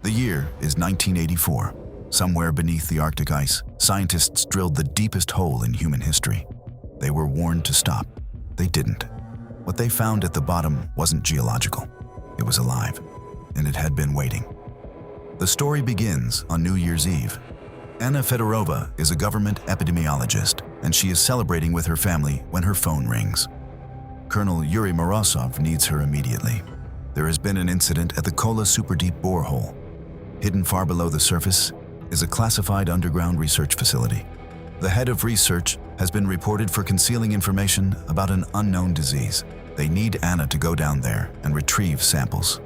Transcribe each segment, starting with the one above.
The year is 1984. Somewhere beneath the Arctic ice, scientists drilled the deepest hole in human history. They were warned to stop. They didn't. What they found at the bottom wasn't geological. It was alive, and it had been waiting. The story begins on New Year's Eve. Anna Fedorova is a government epidemiologist, and she is celebrating with her family when her phone rings. Colonel Yuri Morozov needs her immediately. There has been an incident at the Kola Superdeep Borehole. Hidden far below the surface is a classified underground research facility. The head of research has been reported for concealing information about an unknown disease. They need Anna to go down there and retrieve samples.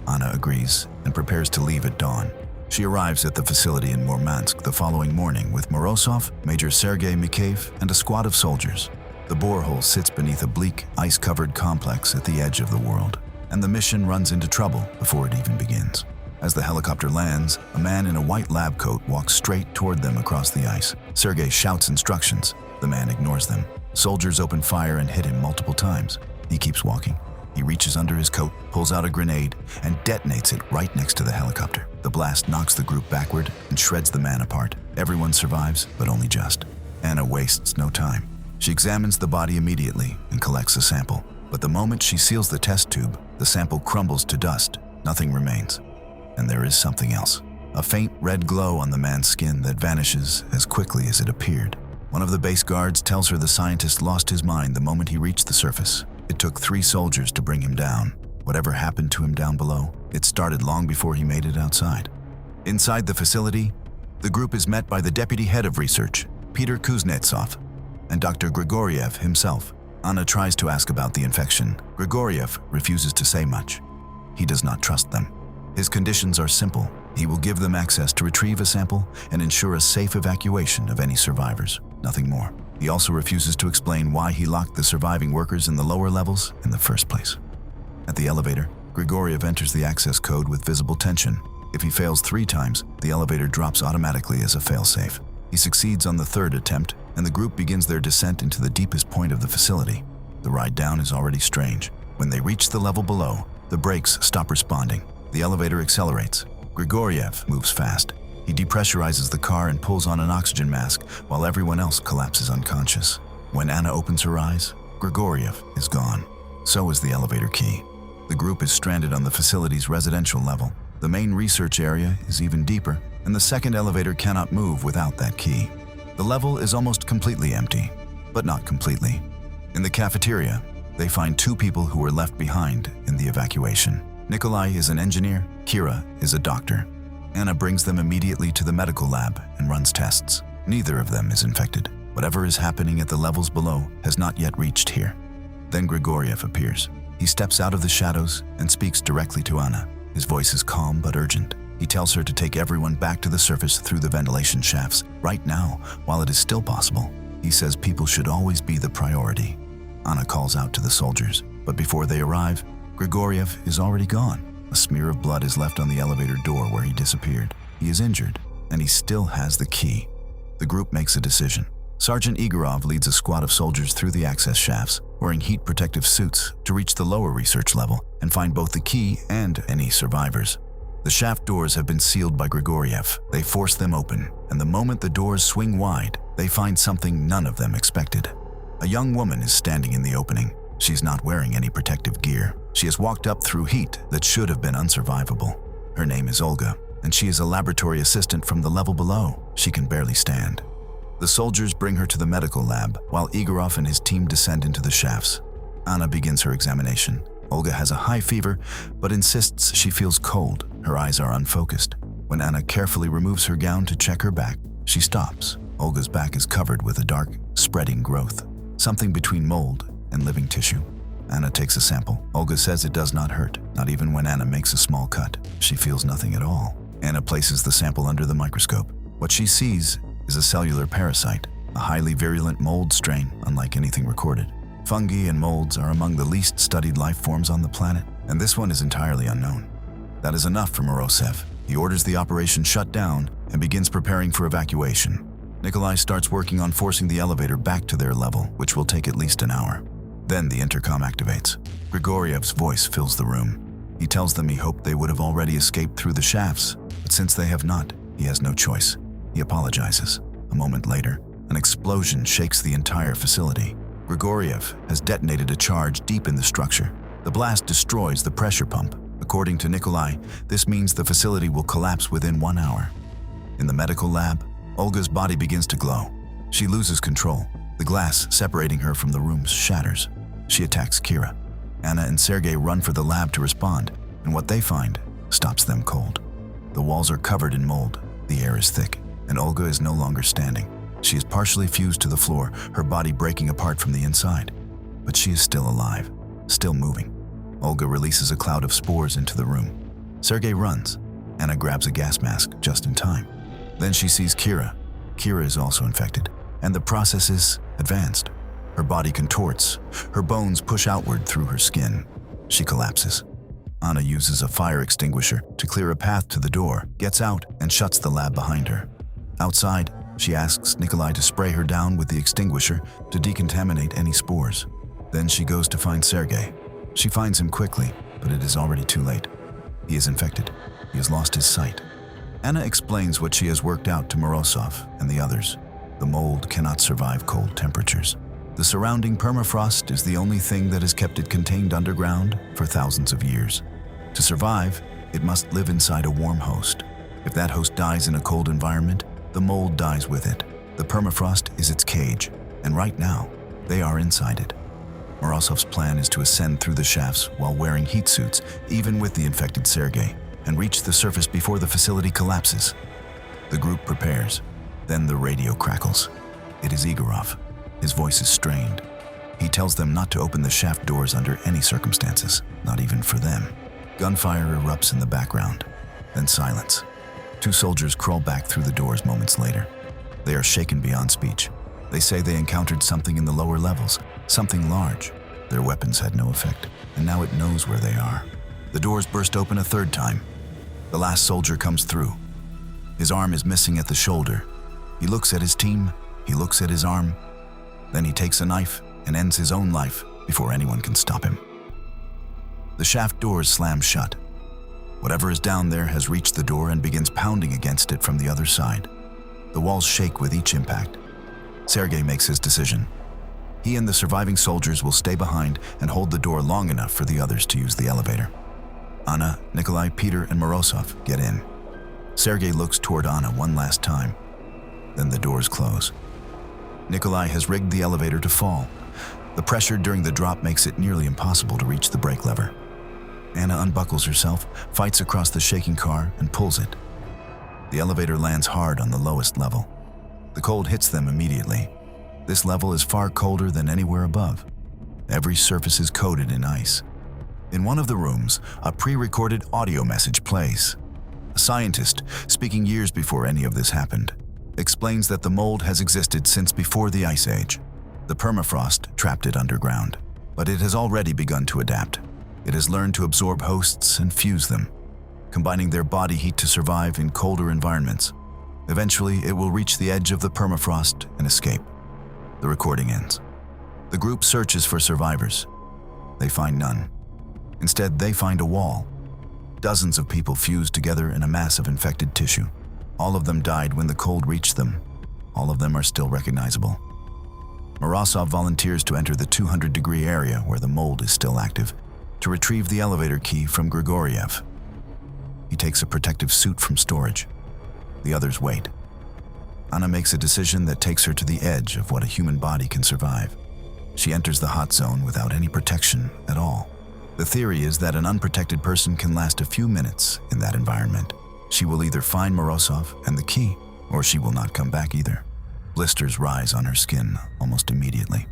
Anna agrees and prepares to leave at dawn. She arrives at the facility in Murmansk the following morning with Morozov, Major Sergei Mikheyev, and a squad of soldiers. The borehole sits beneath a bleak, ice-covered complex at the edge of the world, and the mission runs into trouble before it even begins. As the helicopter lands, a man in a white lab coat walks straight toward them across the ice. Sergei shouts instructions. The man ignores them. Soldiers open fire and hit him multiple times. He keeps walking. He reaches under his coat, pulls out a grenade, and detonates it right next to the helicopter. The blast knocks the group backward and shreds the man apart. Everyone survives, but only just. Anna wastes no time. She examines the body immediately and collects a sample. But the moment she seals the test tube, the sample crumbles to dust. Nothing remains. And there is something else. A faint red glow on the man's skin that vanishes as quickly as it appeared. One of the base guards tells her the scientist lost his mind the moment he reached the surface. It took 3 soldiers to bring him down. Whatever happened to him down below, it started long before he made it outside. Inside the facility, the group is met by the deputy head of research, Peter Kuznetsov, and Dr. Grigoriev himself. Anna tries to ask about the infection. Grigoriev refuses to say much. He does not trust them. His conditions are simple. He will give them access to retrieve a sample and ensure a safe evacuation of any survivors. Nothing more. He also refuses to explain why he locked the surviving workers in the lower levels in the first place. At the elevator, Grigoriev enters the access code with visible tension. If he fails 3 times, the elevator drops automatically as a failsafe. He succeeds on the 3rd attempt, and the group begins their descent into the deepest point of the facility. The ride down is already strange. When they reach the level below, the brakes stop responding. The elevator accelerates. Grigoriev moves fast. He depressurizes the car and pulls on an oxygen mask while everyone else collapses unconscious. When Anna opens her eyes, Grigoriev is gone. So is the elevator key. The group is stranded on the facility's residential level. The main research area is even deeper, and the second elevator cannot move without that key. The level is almost completely empty, but not completely. In the cafeteria, they find 2 people who were left behind in the evacuation. Nikolai is an engineer, Kira is a doctor. Anna brings them immediately to the medical lab and runs tests. Neither of them is infected. Whatever is happening at the levels below has not yet reached here. Then Grigoriev appears. He steps out of the shadows and speaks directly to Anna. His voice is calm but urgent. He tells her to take everyone back to the surface through the ventilation shafts, right now, while it is still possible. He says people should always be the priority. Anna calls out to the soldiers, but before they arrive, Grigoriev is already gone. A smear of blood is left on the elevator door where he disappeared. He is injured, and he still has the key. The group makes a decision. Sergeant Igorov leads a squad of soldiers through the access shafts, wearing heat protective suits, to reach the lower research level and find both the key and any survivors. The shaft doors have been sealed by Grigoriev. They force them open, and the moment the doors swing wide, they find something none of them expected. A young woman is standing in the opening. She's not wearing any protective gear. She has walked up through heat that should have been unsurvivable. Her name is Olga, and she is a laboratory assistant from the level below. She can barely stand. The soldiers bring her to the medical lab, while Igorov and his team descend into the shafts. Anna begins her examination. Olga has a high fever, but insists she feels cold. Her eyes are unfocused. When Anna carefully removes her gown to check her back, she stops. Olga's back is covered with a dark, spreading growth, something between mold and living tissue. Anna takes a sample. Olga says it does not hurt, not even when Anna makes a small cut. She feels nothing at all. Anna places the sample under the microscope. What she sees is a cellular parasite, a highly virulent mold strain unlike anything recorded. Fungi and molds are among the least studied life forms on the planet, and this one is entirely unknown. That is enough for Morozov. He orders the operation shut down and begins preparing for evacuation. Nikolai starts working on forcing the elevator back to their level, which will take at least an hour. Then the intercom activates. Grigoriev's voice fills the room. He tells them he hoped they would have already escaped through the shafts, But since they have not, he has no choice. He apologizes. A moment later, an explosion shakes the entire facility. Grigoriev has detonated a charge deep in the structure. The blast destroys the pressure pump. According to Nikolai, this means the facility will collapse within 1 hour. In the medical lab, Olga's body begins to glow. She loses control. The glass separating her from the room shatters. She attacks Kira. Anna and Sergei run for the lab to respond, and what they find stops them cold. The walls are covered in mold, the air is thick, and Olga is no longer standing. She is partially fused to the floor, her body breaking apart from the inside. But she is still alive, still moving. Olga releases a cloud of spores into the room. Sergei runs. Anna grabs a gas mask just in time. Then she sees Kira. Kira is also infected, and the process is advanced. Her body contorts. Her bones push outward through her skin. She collapses. Anna uses a fire extinguisher to clear a path to the door, gets out, and shuts the lab behind her. Outside, she asks Nikolai to spray her down with the extinguisher to decontaminate any spores. Then she goes to find Sergei. She finds him quickly, but it is already too late. He is infected. He has lost his sight. Anna explains what she has worked out to Morozov and the others. The mold cannot survive cold temperatures. The surrounding permafrost is the only thing that has kept it contained underground for thousands of years. To survive, it must live inside a warm host. If that host dies in a cold environment, the mold dies with it. The permafrost is its cage, and right now, they are inside it. Morozov's plan is to ascend through the shafts while wearing heat suits, even with the infected Sergei, and reach the surface before the facility collapses. The group prepares. Then the radio crackles. It is Igorov. His voice is strained. He tells them not to open the shaft doors under any circumstances, not even for them. Gunfire erupts in the background, then silence. 2 soldiers crawl back through the doors moments later. They are shaken beyond speech. They say they encountered something in the lower levels, something large. Their weapons had no effect, and now it knows where they are. The doors burst open a 3rd time. The last soldier comes through. His arm is missing at the shoulder. He looks at his team, he looks at his arm. Then he takes a knife and ends his own life before anyone can stop him. The shaft doors slam shut. Whatever is down there has reached the door and begins pounding against it from the other side. The walls shake with each impact. Sergei makes his decision. He and the surviving soldiers will stay behind and hold the door long enough for the others to use the elevator. Anna, Nikolai, Peter, and Morozov get in. Sergei looks toward Anna one last time. Then the doors close. Nikolai has rigged the elevator to fall. The pressure during the drop makes it nearly impossible to reach the brake lever. Anna unbuckles herself, fights across the shaking car, and pulls it. The elevator lands hard on the lowest level. The cold hits them immediately. This level is far colder than anywhere above. Every surface is coated in ice. In one of the rooms, a pre-recorded audio message plays. A scientist, speaking years before any of this happened, explains that the mold has existed since before the Ice Age. The permafrost trapped it underground, but it has already begun to adapt. It has learned to absorb hosts and fuse them, combining their body heat to survive in colder environments. Eventually, it will reach the edge of the permafrost and escape. The recording ends. The group searches for survivors. They find none. Instead, they find a wall. Dozens of people fused together in a mass of infected tissue. All of them died when the cold reached them. All of them are still recognizable. Morozov volunteers to enter the 200-degree area where the mold is still active, to retrieve the elevator key from Grigoriev. He takes a protective suit from storage. The others wait. Anna makes a decision that takes her to the edge of what a human body can survive. She enters the hot zone without any protection at all. The theory is that an unprotected person can last a few minutes in that environment. She will either find Morozov and the key, or she will not come back either. Blisters rise on her skin almost immediately.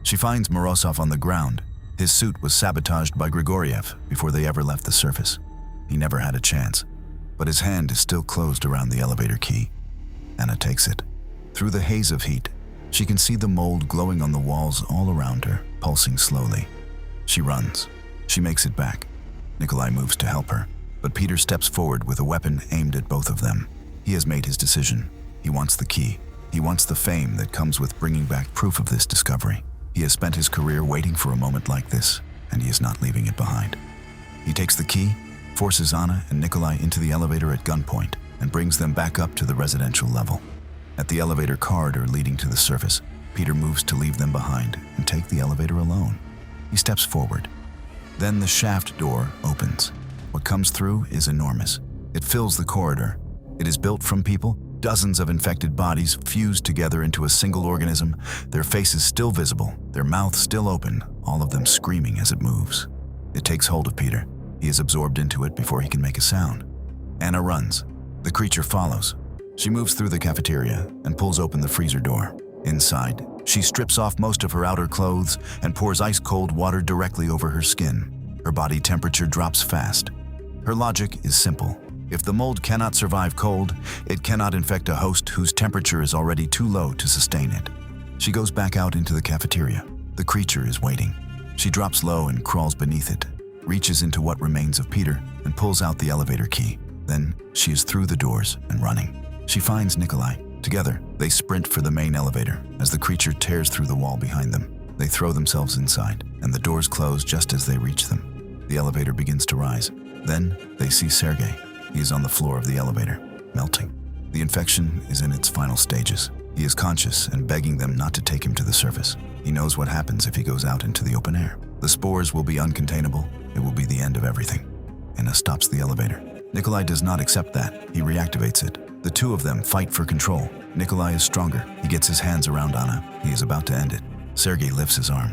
She finds Morozov on the ground. His suit was sabotaged by Grigoriev before they ever left the surface. He never had a chance, but his hand is still closed around the elevator key. Anna takes it. Through the haze of heat, she can see the mold glowing on the walls all around her, pulsing slowly. She runs. She makes it back. Nikolai moves to help her, but Peter steps forward with a weapon aimed at both of them. He has made his decision. He wants the key. He wants the fame that comes with bringing back proof of this discovery. He has spent his career waiting for a moment like this, and he is not leaving it behind. He takes the key, forces Anna and Nikolai into the elevator at gunpoint and brings them back up to the residential level. At the elevator corridor leading to the surface, Peter moves to leave them behind and take the elevator alone. He steps forward. Then the shaft door opens. What comes through is enormous. It fills the corridor. It is built from people, dozens of infected bodies fused together into a single organism, their faces still visible, their mouths still open, all of them screaming as it moves. It takes hold of Peter. He is absorbed into it before he can make a sound. Anna runs. The creature follows. She moves through the cafeteria and pulls open the freezer door. Inside, she strips off most of her outer clothes and pours ice-cold water directly over her skin. Her body temperature drops fast. Her logic is simple. If the mold cannot survive cold, it cannot infect a host whose temperature is already too low to sustain it. She goes back out into the cafeteria. The creature is waiting. She drops low and crawls beneath it, reaches into what remains of Peter, and pulls out the elevator key. Then she is through the doors and running. She finds Nikolai. Together, they sprint for the main elevator. As the creature tears through the wall behind them, they throw themselves inside, and the doors close just as they reach them. The elevator begins to rise. Then they see Sergei. He is on the floor of the elevator, melting. The infection is in its final stages. He is conscious and begging them not to take him to the surface. He knows what happens if he goes out into the open air. The spores will be uncontainable. It will be the end of everything. Anna stops the elevator. Nikolai does not accept that. He reactivates it. The two of them fight for control. Nikolai is stronger. He gets his hands around Anna. He is about to end it. Sergei lifts his arm.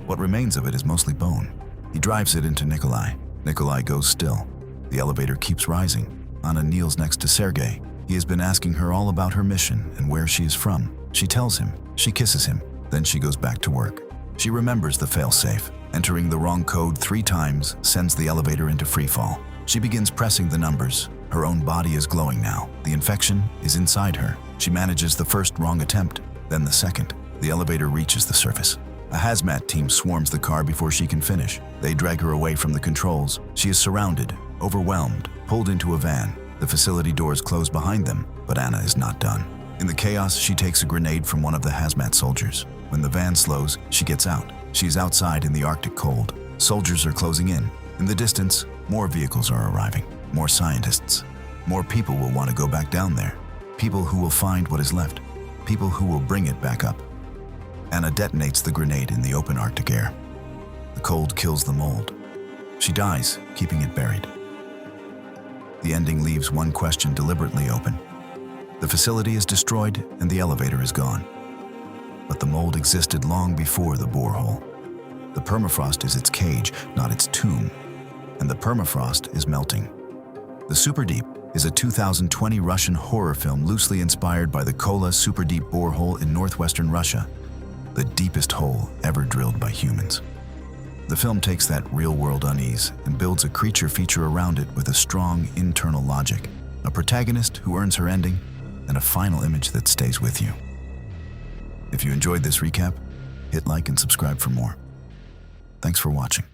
What remains of it is mostly bone. He drives it into Nikolai. Nikolai goes still. The elevator keeps rising. Anna kneels next to Sergei. He has been asking her all about her mission and where she is from. She tells him. She kisses him. Then she goes back to work. She remembers the failsafe. Entering the wrong code 3 times sends the elevator into freefall. She begins pressing the numbers. Her own body is glowing now. The infection is inside her. She manages the first wrong attempt, then the second. The elevator reaches the surface. A hazmat team swarms the car before she can finish. They drag her away from the controls. She is surrounded, overwhelmed, pulled into a van. The facility doors close behind them, but Anna is not done. In the chaos, she takes a grenade from one of the hazmat soldiers. When the van slows, she gets out. She is outside in the Arctic cold. Soldiers are closing in. In the distance, more vehicles are arriving. More scientists. More people will want to go back down there. People who will find what is left. People who will bring it back up. Anna detonates the grenade in the open Arctic air. The cold kills the mold. She dies, keeping it buried. The ending leaves one question deliberately open. The facility is destroyed and the elevator is gone. But the mold existed long before the borehole. The permafrost is its cage, not its tomb. And the permafrost is melting. The Superdeep is a 2020 Russian horror film loosely inspired by the Kola Superdeep Borehole in northwestern Russia, the deepest hole ever drilled by humans. The film takes that real-world unease and builds a creature feature around it with a strong internal logic, a protagonist who earns her ending, and a final image that stays with you. If you enjoyed this recap, hit like and subscribe for more. Thanks for watching.